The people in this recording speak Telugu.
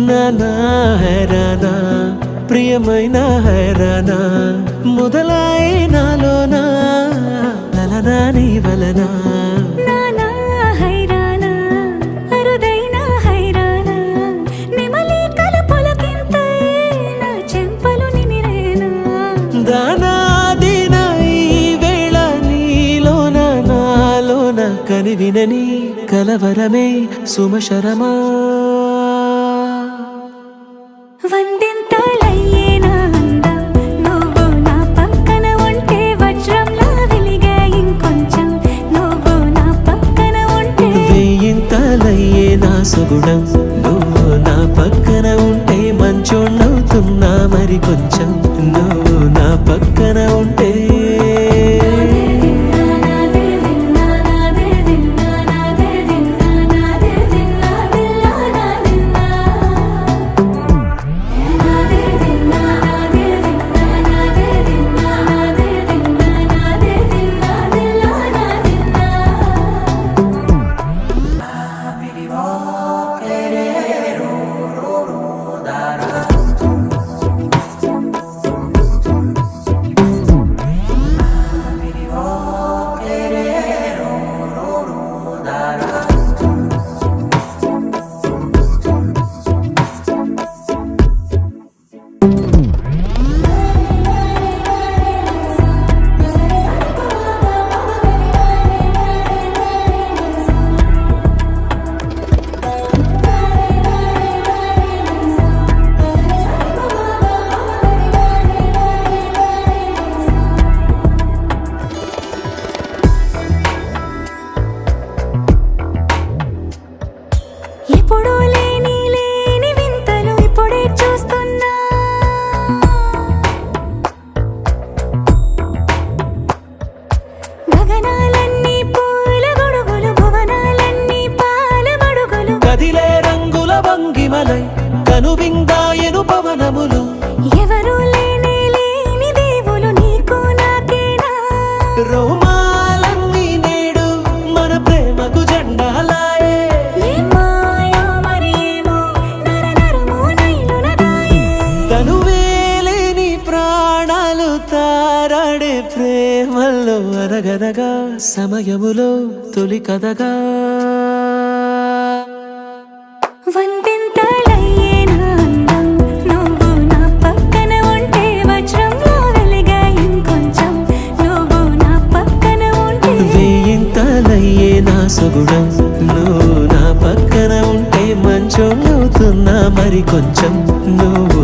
నానా హైరానా ప్రియమైన హైరానా మొదలై నాలోనా లలనా నీ వలనా నానా హైరానా అరుదైన హైరానా నిమలి కలపులకింతై నా చెంపలు నిమిరేనా దానాదిన ఈ వేళ నీలోన నాలోన కనివినని కలవరమే సుమశరమా వందింతలయ్యేనా అందం నువ్వు నా పక్కన ఉంటే వజ్రంలా వెలిగే ఇంకొంచెం నువ్వు నా పక్కన ఉంటే వేయింతలయ్యే నా సుగుణం నువ్వు నా పక్కన ఉంటే మంచోణ్ణవుతున్నా మరి కొంచెం నువ్వు నా పక్కన ఉంటే ఎప్పుడూ లేని వింతలు ఇప్పుడే చూస్తున్నా గగనాలన్నీ పూల గొడుగులు భువనాలన్నీ పాల మడుగులు కదిలే రంగుల వంగిమలై కనువిందాయను పవనములు ఎవరూ లేని దేవులు నీకు నాకేనా రోమాలన్నీ నేడు మన ప్రేమకు జెండాలాయే తనువేలేని ప్రాణాలు తారాడే ప్రేమల్లో అరగరగా సమయములో తొలి కథగా వందింతలయ్యేనా అందం నువ్వు నా పక్కన ఉంటే వజ్రంలా వెలిగే ఇంకొంచెం నువ్వు నా పక్కన ఉంటే వేయింతలయ్యే నా సుగుణం నువ్వు నా పక్కన ఉంటే మంచోణ్ణవుతున్నా మరి కొంచెం నువ్వు